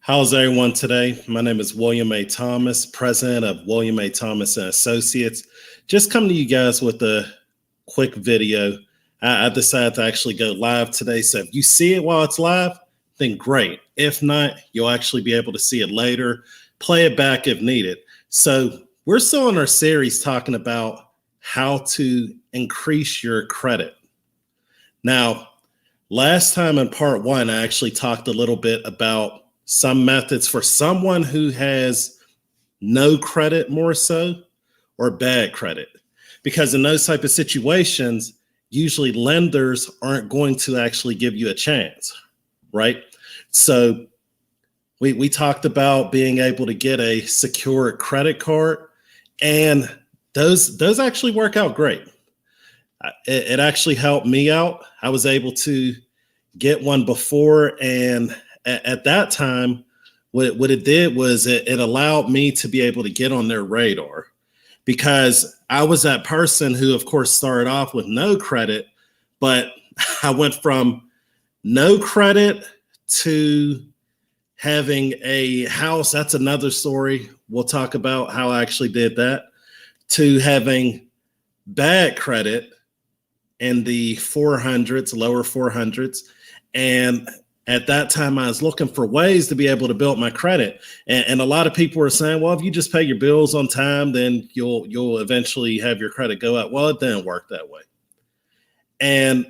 How's everyone today? My name is William A. Thomas, president of William A. Thomas and Associates. Just coming to you guys with a quick video. I decided to actually go live today. So if you see it while it's live, then great. If not, you'll actually be able to see it later. Play it back if needed. So we're still in our series talking about how to increase your credit. Now, last time in part one, I actually talked a little bit about some methods for someone who has no credit more so, or bad credit. Because in those type of situations, usually lenders aren't going to actually give you a chance, right? So we talked about being able to get a secured credit card, and those actually work out great. It actually helped me out. I was able to get one before, and at that time, what it did was it allowed me to be able to get on their radar, because I was that person who, of course, started off with no credit, but I went from no credit to having a house. That's another story. We'll talk about how I actually did that, to having bad credit in the 400s, lower 400s. And at that time, I was looking for ways to be able to build my credit. And a lot of people were saying, well, if you just pay your bills on time, then you'll eventually have your credit go up. Well, it didn't work that way. And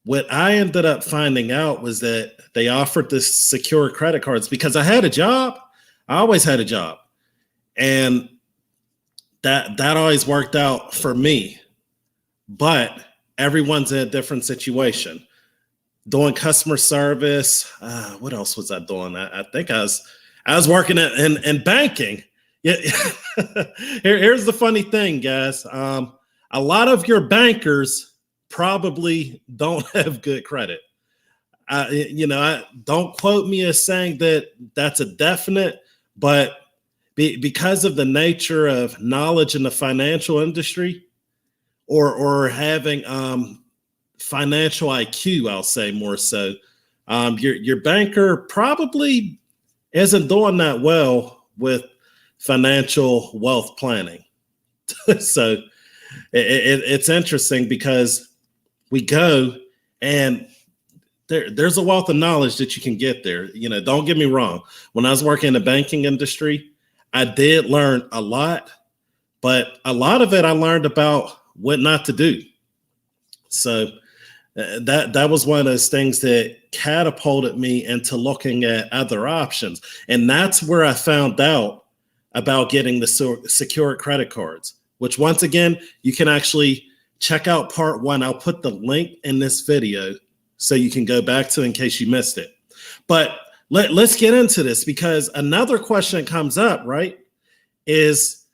what I ended up finding out was that they offered this secure credit cards because I had a job. I always had a job. And that always worked out for me. But everyone's in a different situation. Doing customer service. What else was I doing? I think I was working in banking. Yeah. Here's the funny thing, guys. A lot of your bankers probably don't have good credit. Don't quote me as saying that that's a definite, but because of the nature of knowledge in the financial industry, or having financial IQ, I'll say more so, your banker probably isn't doing that well with financial wealth planning. So it's interesting because we go and there's a wealth of knowledge that you can get there. Don't get me wrong. When I was working in the banking industry, I did learn a lot, but a lot of it I learned about what not to do. So that was one of those things that catapulted me into looking at other options. And that's where I found out about getting the secure credit cards, which once again, you can actually check out part one. I'll put the link in this video so you can go back to in case you missed it. But let's get into this, because another question that comes up, right, is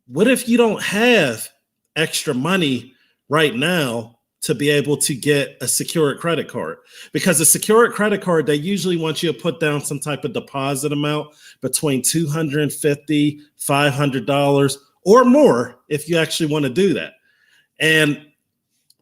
what if you don't have extra money right now to be able to get a secured credit card? Because a secured credit card, they usually want you to put down some type of deposit amount between $250, $500 or more if you actually want to do that. And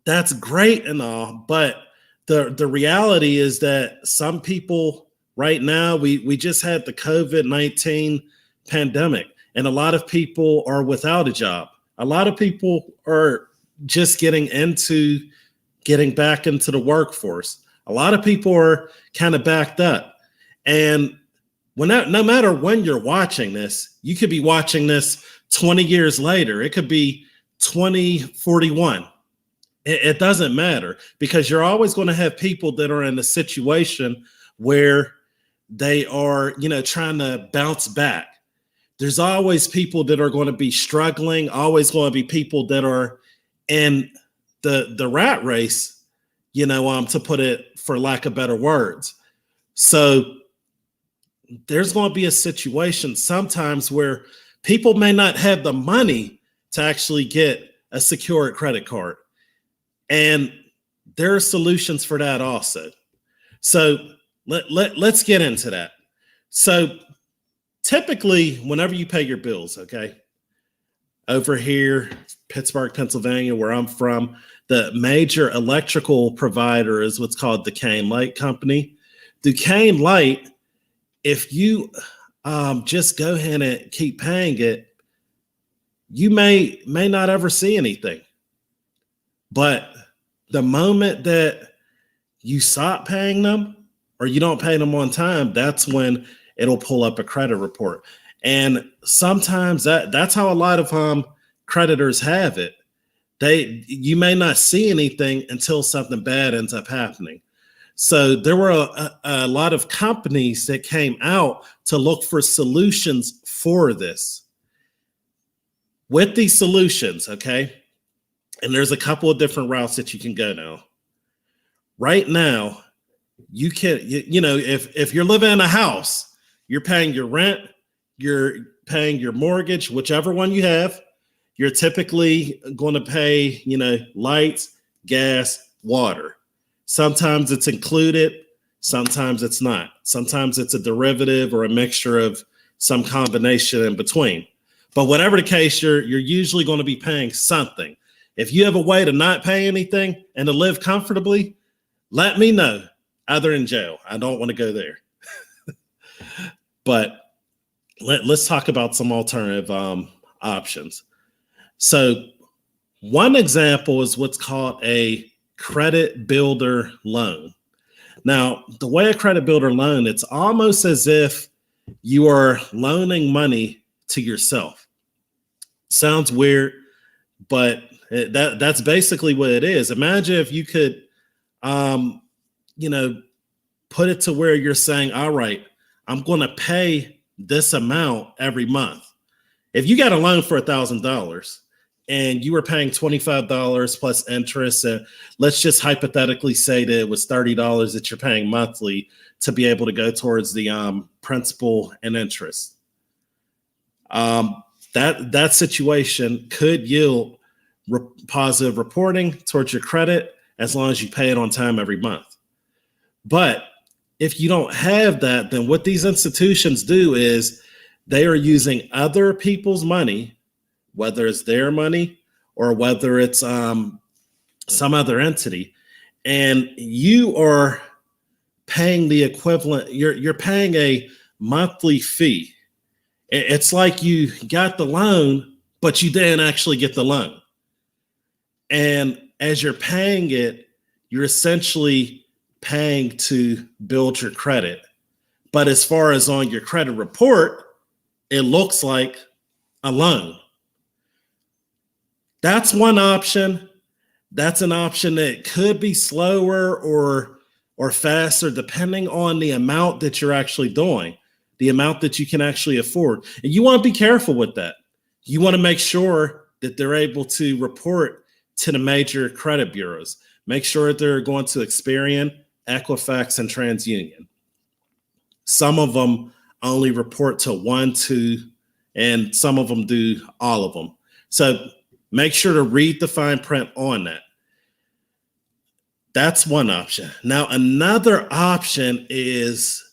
that's great and all, but the reality is that some people right now, we just had the COVID-19 pandemic, and a lot of people are without a job. A lot of people are just getting back into the workforce. A lot of people are kind of backed up. And no matter when you're watching this, you could be watching this 20 years later. It could be 2041. It doesn't matter, because you're always going to have people that are in a situation where they are, trying to bounce back. There's always people that are going to be struggling, always going to be people that are in the rat race, to put it for lack of better words. So there's going to be a situation sometimes where people may not have the money to actually get a secured credit card. And there are solutions for that also. So let's get into that. So typically, whenever you pay your bills, okay, over here, Pittsburgh, Pennsylvania, where I'm from, the major electrical provider is what's called Duquesne Light Company. Duquesne Light if you just go ahead and keep paying it, you may not ever see anything. But the moment that you stop paying them or you don't pay them on time, that's when it'll pull up a credit report. And sometimes that's how a lot of creditors have it. You may not see anything until something bad ends up happening. So there were a lot of companies that came out to look for solutions for this. With these solutions, okay, and there's a couple of different routes that you can go now. Right now, you can, if you're living in a house, you're paying your rent, you're paying your mortgage, whichever one you have. You're typically going to pay, lights, gas, water. Sometimes it's included, sometimes it's not. Sometimes it's a derivative or a mixture of some combination in between. But whatever the case, you're usually going to be paying something. If you have a way to not pay anything and to live comfortably, let me know. Either in jail. I don't want to go there. But let's talk about some alternative options. So one example is what's called a credit builder loan. Now, the way a credit builder loan, it's almost as if you are loaning money to yourself. Sounds weird, but that's basically what it is. Imagine if you could, put it to where you're saying, all right, I'm going to pay this amount every month. If you got a loan for $1,000 and you were paying $25 plus interest, and let's just hypothetically say that it was $30 that you're paying monthly to be able to go towards the principal and interest. That situation could yield positive reporting towards your credit as long as you pay it on time every month. But if you don't have that, then what these institutions do is they are using other people's money, whether it's their money or whether it's some other entity, and you are paying the equivalent. You're paying a monthly fee. It's like you got the loan, but you didn't actually get the loan. And as you're paying it, you're essentially paying to build your credit. But as far as on your credit report, it looks like a loan. That's one option. That's an option that could be slower or faster, depending on the amount that you're actually doing, the amount that you can actually afford. And you want to be careful with that. You want to make sure that they're able to report to the major credit bureaus. Make sure that they're going to Experian, Equifax, and TransUnion. Some of them only report to 1, 2, and some of them do all of them. So make sure to read the fine print on that. That's one option. Now, another option is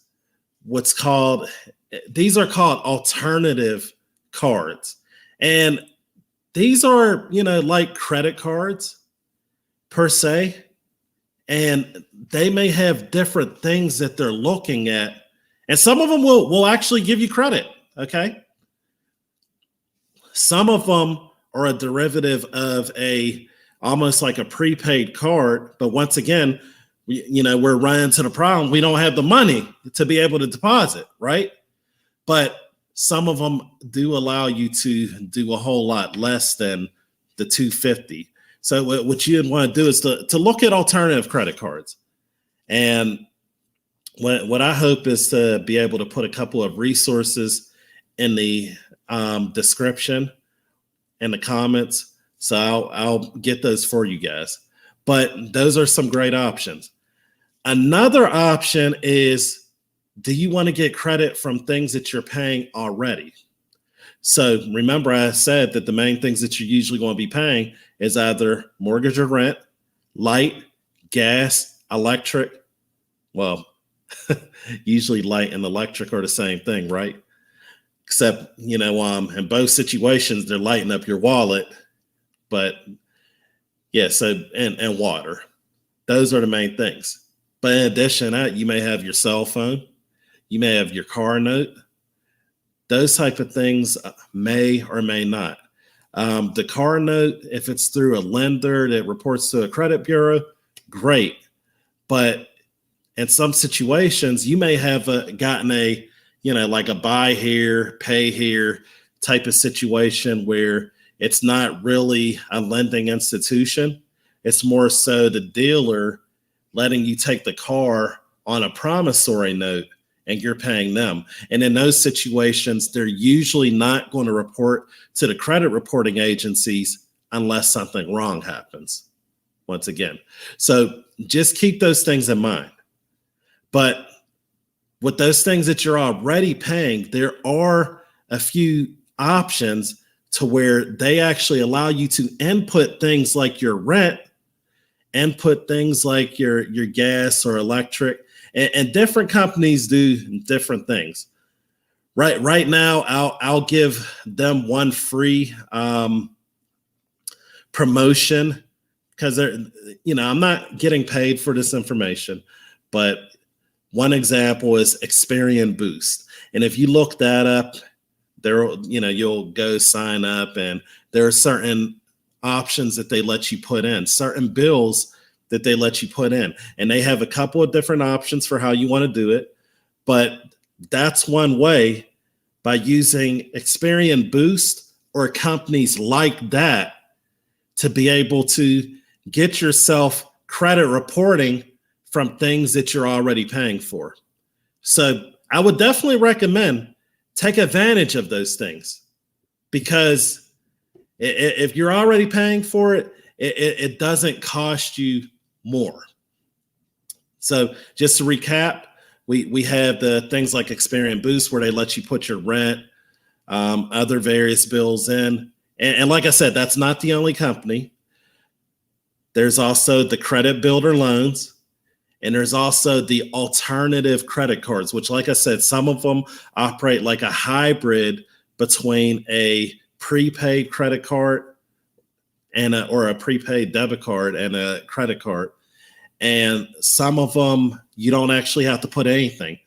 these are called alternative cards. And these are, like credit cards per se, and they may have different things that they're looking at. And some of them will actually give you credit, okay? Some of them are a derivative of almost like a prepaid card. But once again, we're running into the problem. We don't have the money to be able to deposit, right? But some of them do allow you to do a whole lot less than the $250. So what you'd want to do is to look at alternative credit cards. And what I hope is to be able to put a couple of resources in the description and the comments. So I'll get those for you guys. But those are some great options. Another option is, do you want to get credit from things that you're paying already? So remember, I said that the main things that you're usually going to be paying is either mortgage or rent, light, gas, electric. Well, usually light and electric are the same thing, right? Except, in both situations, they're lighting up your wallet. But yeah, so, and water. Those are the main things. But in addition to that, you may have your cell phone. You may have your car note. Those type of things may or may not. The car note, if it's through a lender that reports to a credit bureau, great. But in some situations, you may have gotten a, like a buy here, pay here type of situation where it's not really a lending institution. It's more so the dealer letting you take the car on a promissory note and you're paying them. And in those situations, they're usually not going to report to the credit reporting agencies unless something wrong happens, once again. So just keep those things in mind. But with those things that you're already paying, there are a few options to where they actually allow you to input things like your rent, input things like your gas or electric, and different companies do different things. Right now, I'll give them one free promotion because I'm not getting paid for this information, but one example is Experian Boost. And if you look that up, you'll go sign up, and there are certain options that they let you put in, certain bills that they let you put in. And they have a couple of different options for how you want to do it. But that's one way, by using Experian Boost or companies like that, to be able to get yourself credit reporting from things that you're already paying for. So I would definitely recommend take advantage of those things, because if you're already paying for it, it doesn't cost you more. So just to recap, we have the things like Experian Boost where they let you put your rent, other various bills in. And like I said, that's not the only company. There's also the credit builder loans. And there's also the alternative credit cards, which, like I said, some of them operate like a hybrid between a prepaid credit card or a prepaid debit card and a credit card. And some of them, you don't actually have to put anything.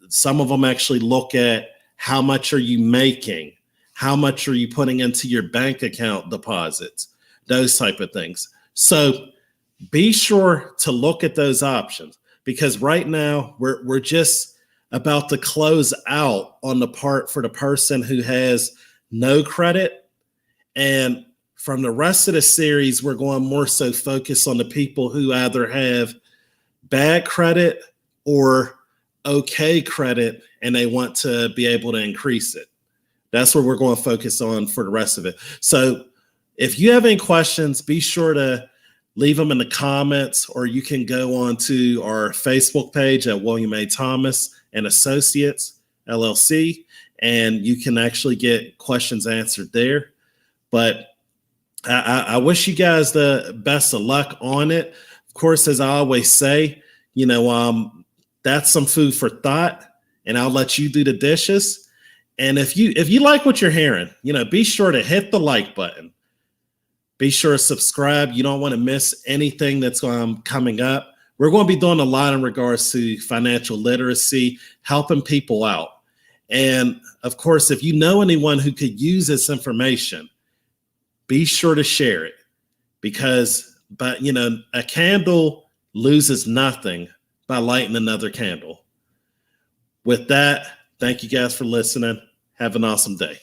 Some of them actually look at how much are you making, how much are you putting into your bank account deposits, those type of things. So be sure to look at those options, because right now we're just about to close out on the part for the person who has no credit. And from the rest of the series, we're going more so focus on the people who either have bad credit or okay credit and they want to be able to increase it. That's what we're going to focus on for the rest of it. So if you have any questions, be sure to leave them in the comments, or you can go on to our Facebook page at William A. Thomas and Associates, LLC, and you can actually get questions answered there. But I wish you guys the best of luck on it. Of course, as I always say, that's some food for thought, and I'll let you do the dishes. And if you like what you're hearing, be sure to hit the like button. Be sure to subscribe. You don't want to miss anything that's coming up. We're going to be doing a lot in regards to financial literacy, helping people out. And of course, if you know anyone who could use this information, be sure to share it, because a candle loses nothing by lighting another candle. With that, thank you guys for listening. Have an awesome day.